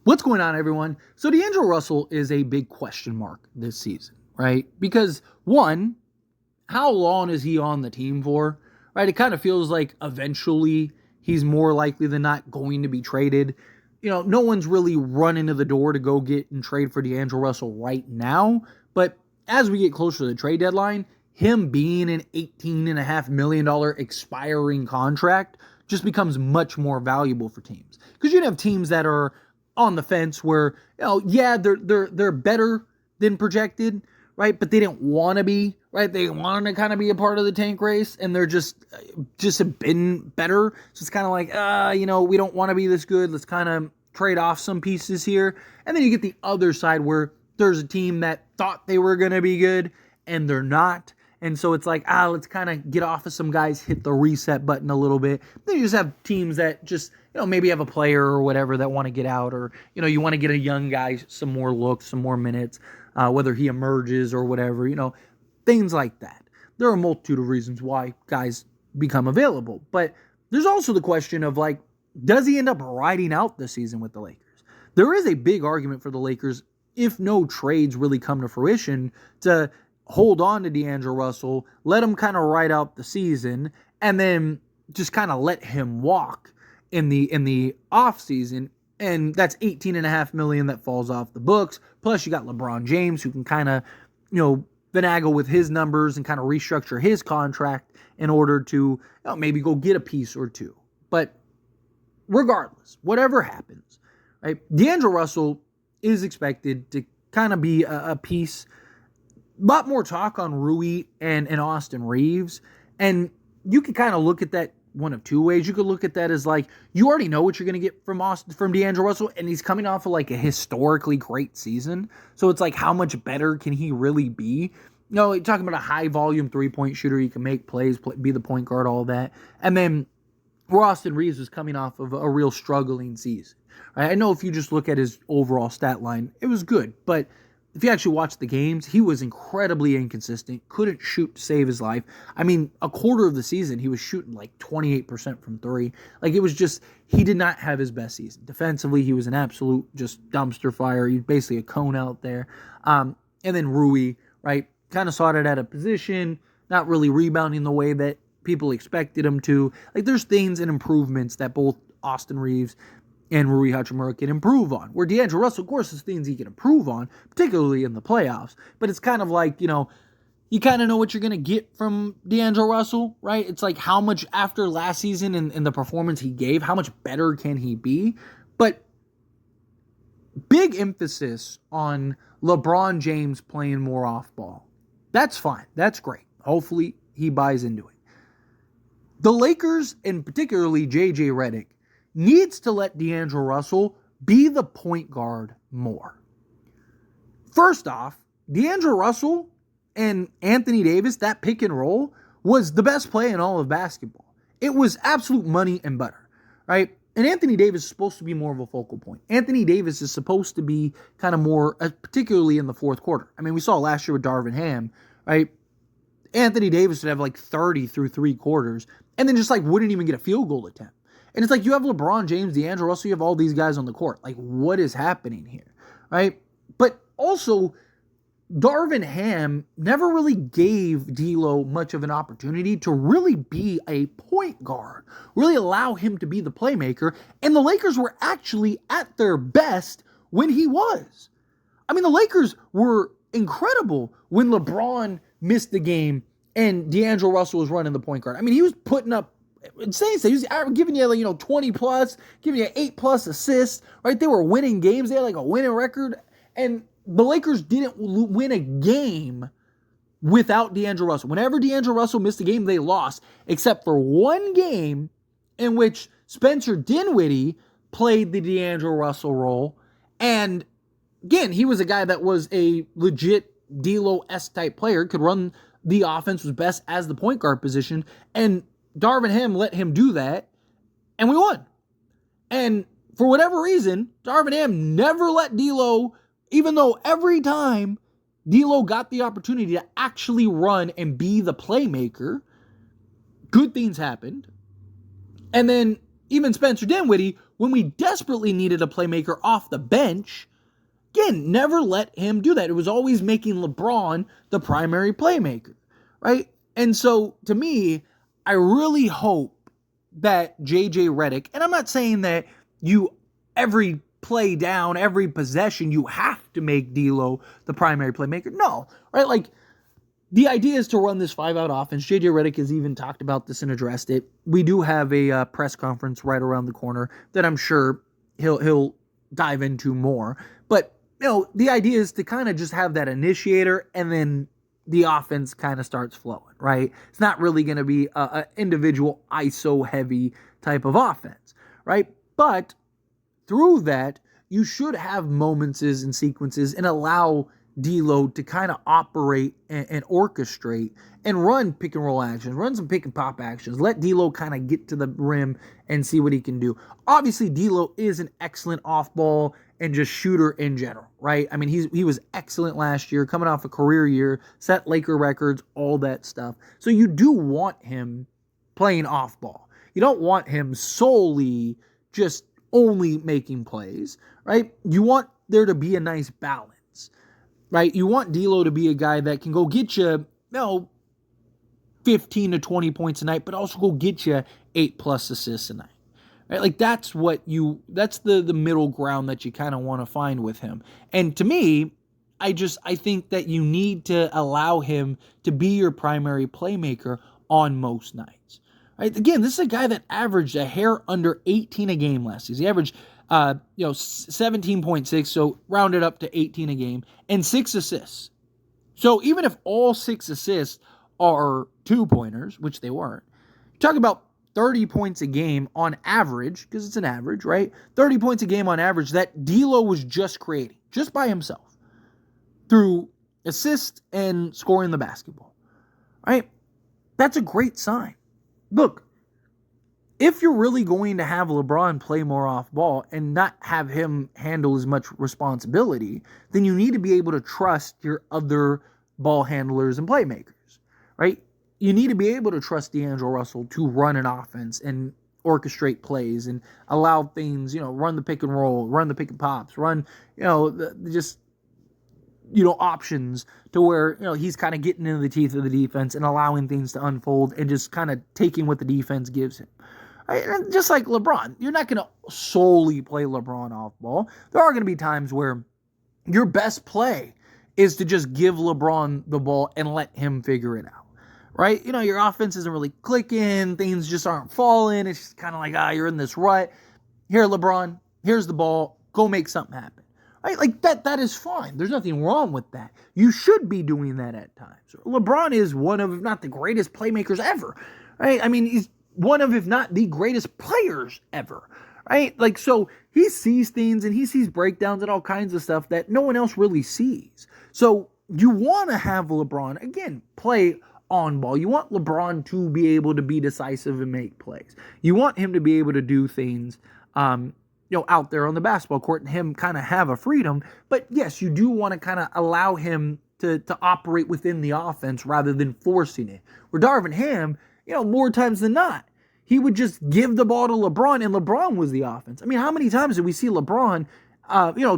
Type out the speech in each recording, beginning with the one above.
What's going on, everyone? So D'Angelo Russell is a big question mark this season, right? Because one, how long is he on the team for, right? It kind of feels like eventually he's more likely than not going to be traded. No one's really running to the door to go get and trade for D'Angelo Russell right now. But as we get closer to the trade deadline, him being an $18.5 million expiring contract just becomes much more valuable for teams. Because you'd have teams that are on the fence where, they're better than projected, right? But they didn't want to be, right? They wanted to kind of be a part of the tank race, and they're just have been better. So it's kind of like, we don't want to be this good. Let's kind of trade off some pieces here. And then you get the other side where there's a team that thought they were going to be good, and they're not. And so it's like, let's kind of get off of some guys, hit the reset button a little bit. Then you just have teams that just, maybe have a player or whatever that want to get out, or, you want to get a young guy some more looks, some more minutes, whether he emerges or whatever, things like that. There are a multitude of reasons why guys become available. But there's also the question of, like, does he end up riding out the season with the Lakers? There is a big argument for the Lakers, if no trades really come to fruition, to hold on to D'Angelo Russell, let him kind of ride out the season, and then just kind of let him walk in the off season. And that's $18.5 million that falls off the books. Plus you got LeBron James, who can kind of, finagle with his numbers and kind of restructure his contract in order to maybe go get a piece or two. But regardless, whatever happens, right? D'Angelo Russell is expected to kind of be a piece. A lot more talk on Rui and Austin Reeves. And you can kind of look at that one of two ways. You could look at that as, like, you already know what you're going to get from D'Angelo Russell, and he's coming off of like a historically great season. So it's like, how much better can he really be? You're talking about a high volume 3-point shooter. He can make plays, be the point guard, all that. And then Austin Reeves was coming off of a real struggling season. Right? I know if you just look at his overall stat line, it was good, but if you actually watch the games, he was incredibly inconsistent, couldn't shoot to save his life. I mean, a quarter of the season, he was shooting like 28% from three. Like, it was just, he did not have his best season. Defensively, he was an absolute just dumpster fire. He's basically a cone out there. And then Rui, right, kind of saw it at a position, not really rebounding the way that people expected him to. Like, there's things and improvements that both Austin Reeves and Rui Hachimura can improve on. Where D'Angelo Russell, of course, is things he can improve on, particularly in the playoffs. But it's kind of like, you kind of know what you're going to get from D'Angelo Russell, right? It's like, how much after last season and the performance he gave, how much better can he be? But big emphasis on LeBron James playing more off ball. That's fine. That's great. Hopefully he buys into it. The Lakers, and particularly JJ Redick, needs to let D'Angelo Russell be the point guard more. First off, D'Angelo Russell and Anthony Davis, that pick and roll, was the best play in all of basketball. It was absolute money and butter, right? And Anthony Davis is supposed to be more of a focal point. Anthony Davis is supposed to be kind of more, particularly in the fourth quarter. I mean, we saw last year with Darvin Ham, right? Anthony Davis would have like 30 through three quarters, and then just like wouldn't even get a field goal attempt. And it's like, you have LeBron James, D'Angelo Russell, you have all these guys on the court. Like, what is happening here, right? But also, Darvin Ham never really gave D'Lo much of an opportunity to really be a point guard, really allow him to be the playmaker. And the Lakers were actually at their best when he was. I mean, the Lakers were incredible when LeBron missed the game and D'Angelo Russell was running the point guard. I mean, he was putting up insane. He was giving you 20 plus, giving you 8+ assists, right? They were winning games. They had like a winning record. And the Lakers didn't win a game without D'Angelo Russell. Whenever D'Angelo Russell missed a game, they lost, except for one game in which Spencer Dinwiddie played the D'Angelo Russell role. And again, he was a guy that was a legit D'Lo-esque type player, could run the offense, was best as the point guard position. And Darvin Ham let him do that, and we won. And for whatever reason, Darvin Ham never let D'Lo, even though every time D'Lo got the opportunity to actually run and be the playmaker, good things happened. And then even Spencer Dinwiddie when we desperately needed a playmaker off the bench, again, never let him do that. It was always making LeBron the primary playmaker, right? And so, to me, I really hope that JJ Redick, and I'm not saying that every play down, every possession, you have to make D'Lo the primary playmaker. No, right? Like, the idea is to run this 5-out offense. JJ Redick has even talked about this and addressed it. We do have a press conference right around the corner that I'm sure he'll dive into more. But, the idea is to kind of just have that initiator, and then the offense kind of starts flowing, right? It's not really going to be an individual ISO-heavy type of offense, right? But through that, you should have moments and sequences and allow D'Lo to kind of operate and orchestrate and run pick and roll actions, run some pick and pop actions. Let D'Lo kind of get to the rim and see what he can do. Obviously, D'Lo is an excellent off-ball and just shooter in general, right? I mean, he was excellent last year, coming off a career year, set Laker records, all that stuff. So you do want him playing off-ball. You don't want him solely just only making plays, right? You want there to be a nice balance. Right? You want D'Lo to be a guy that can go get you, 15 to 20 points a night, but also go get you 8+ assists a night. Right? Like that's the middle ground that you kind of want to find with him. And to me, I think that you need to allow him to be your primary playmaker on most nights. Right? Again, this is a guy that averaged a hair under 18 a game last season. He averaged 17.6, so rounded up to 18 a game, and 6 assists. So even if all 6 assists are 2-pointers, which they weren't, you're talking about 30 points a game on average, because it's an average, right? 30 points a game on average that D'Lo was just creating, just by himself, through assists and scoring the basketball, right? That's a great sign. Look, if you're really going to have LeBron play more off ball and not have him handle as much responsibility, then you need to be able to trust your other ball handlers and playmakers, right? You need to be able to trust D'Angelo Russell to run an offense and orchestrate plays and allow things, run the pick and roll, run the pick and pops, run, options to where, he's kind of getting into the teeth of the defense and allowing things to unfold and just kind of taking what the defense gives him. And just like LeBron, you're not going to solely play LeBron off ball. There are going to be times where your best play is to just give LeBron the ball and let him figure it out, right? Your offense isn't really clicking. Things just aren't falling. It's just kind of like, you're in this rut. Here, LeBron, here's the ball. Go make something happen, right? Like that is fine. There's nothing wrong with that. You should be doing that at times. LeBron is one of, if not the greatest playmakers ever, right? I mean, he's one of, if not the greatest players ever, right? Like, so he sees things and he sees breakdowns and all kinds of stuff that no one else really sees. So you want to have LeBron, again, play on ball. You want LeBron to be able to be decisive and make plays. You want him to be able to do things, out there on the basketball court and him kind of have a freedom. But yes, you do want to kind of allow him to operate within the offense rather than forcing it. Where Darvin Ham, more times than not, he would just give the ball to LeBron, and LeBron was the offense. I mean, how many times did we see LeBron,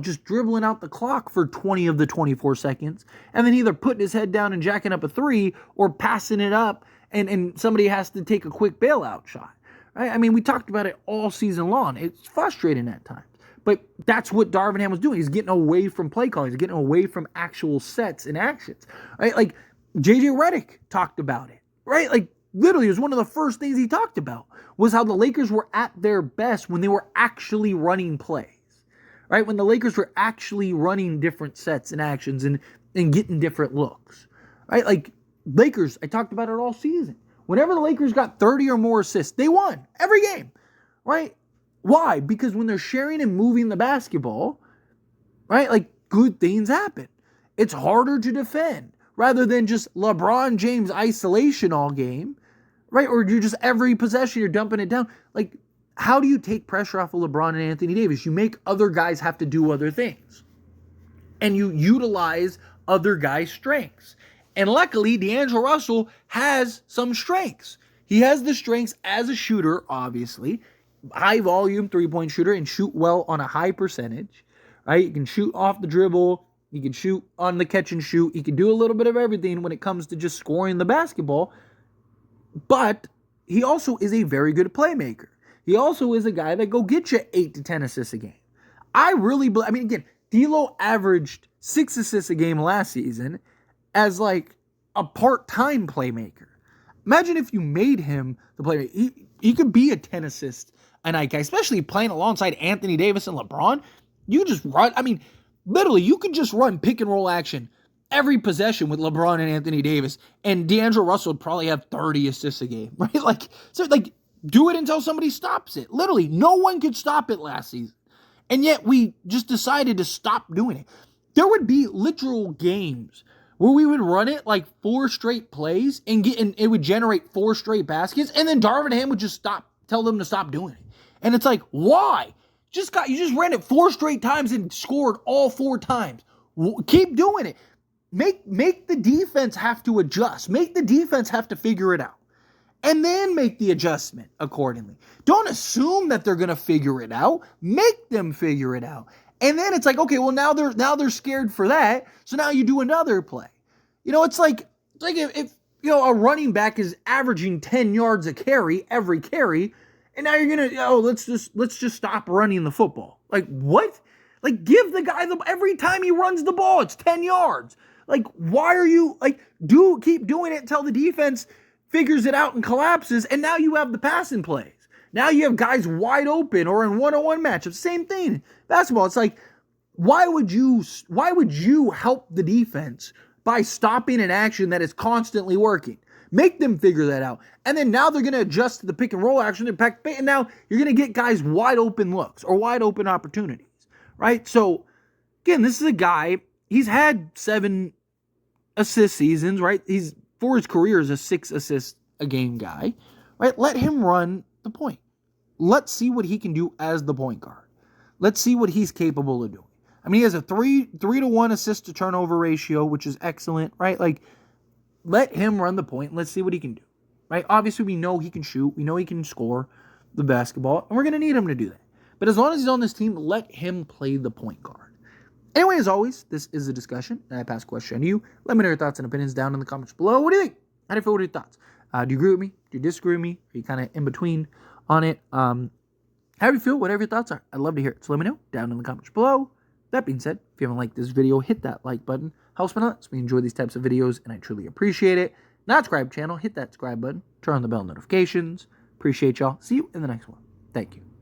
just dribbling out the clock for 20 of the 24 seconds, and then either putting his head down and jacking up a 3 or passing it up, and somebody has to take a quick bailout shot, right? I mean, we talked about it all season long. It's frustrating at times. But that's what Darvin Ham was doing. He's getting away from play calling. He's getting away from actual sets and actions, right? Like, JJ Redick talked about it, right? Like, literally, it was one of the first things he talked about was how the Lakers were at their best when they were actually running plays, right? When the Lakers were actually running different sets and actions and getting different looks, right? Like, Lakers, I talked about it all season. Whenever the Lakers got 30 or more assists, they won every game, right? Why? Because when they're sharing and moving the basketball, right, like, good things happen. It's harder to defend rather than just LeBron James isolation all game, right? Or you're just every possession, you're dumping it down. Like, how do you take pressure off of LeBron and Anthony Davis? You make other guys have to do other things. And you utilize other guys' strengths. And luckily, D'Angelo Russell has some strengths. He has the strengths as a shooter, obviously. high volume three-point shooter and shoot well on a high percentage, right? You can shoot off the dribble. You can shoot on the catch and shoot. He can do a little bit of everything when it comes to just scoring the basketball. But he also is a very good playmaker. He also is a guy that go get you 8 to 10 assists a game. Again, D'Lo averaged 6 assists a game last season as like a part-time playmaker. Imagine if you made him the playmaker. He could be a 10 assist a night guy, especially playing alongside Anthony Davis and LeBron. You just run. Literally, you could just run pick and roll action every possession with LeBron and Anthony Davis, and D'Angelo Russell would probably have 30 assists a game, right? Do it until somebody stops it. Literally, no one could stop it last season. And yet we just decided to stop doing it. There would be literal games where we would run it like 4 straight plays and it would generate 4 straight baskets, and then Darvin Ham would just tell them to stop doing it. And it's like, why? You just ran it 4 straight times and scored all 4 times. Keep doing it. Make the defense have to adjust. Make the defense have to figure it out. And then make the adjustment accordingly. Don't assume that they're going to figure it out. Make them figure it out. And then it's like, okay, well, now they're scared for that. So now you do another play. It's like if a running back is averaging 10 yards a carry every carry, and now you're going to, let's just stop running the football. Like, what? Like, give the guy every time he runs the ball, it's 10 yards. Like, why are you, keep doing it until the defense figures it out and collapses, and now you have the passing plays. Now you have guys wide open or in one-on-one matchups. Same thing. Basketball, it's like, why would you help the defense by stopping an action that is constantly working? Make them figure that out. And then now they're going to adjust to the pick and roll action, and now you're going to get guys wide open looks or wide open opportunities, right? So, again, this is a guy, he's had 7 assist seasons, right? He's, for his career, is a 6 assist a game guy, right? Let him run the point. Let's see what he can do as the point guard. Let's see what he's capable of doing. He has a 3-to-1 assist to turnover ratio, which is excellent, right? Let him run the point. Let's see what he can do, right? Obviously, we know he can shoot. We know he can score the basketball, and we're going to need him to do that. But as long as he's on this team, let him play the point guard. Anyway, as always, this is a discussion, and I pass a question to you. Let me know your thoughts and opinions down in the comments below. What do you think? How do you feel? What are your thoughts? Do you agree with me? Do you disagree with me? Are you kind of in between on it? How do you feel? Whatever your thoughts are, I'd love to hear it. So let me know down in the comments below. That being said, if you haven't liked this video, hit that like button. Helps me a lot. So we enjoy these types of videos, and I truly appreciate it. Not subscribe channel, hit that subscribe button. Turn on the bell notifications. Appreciate y'all. See you in the next one. Thank you.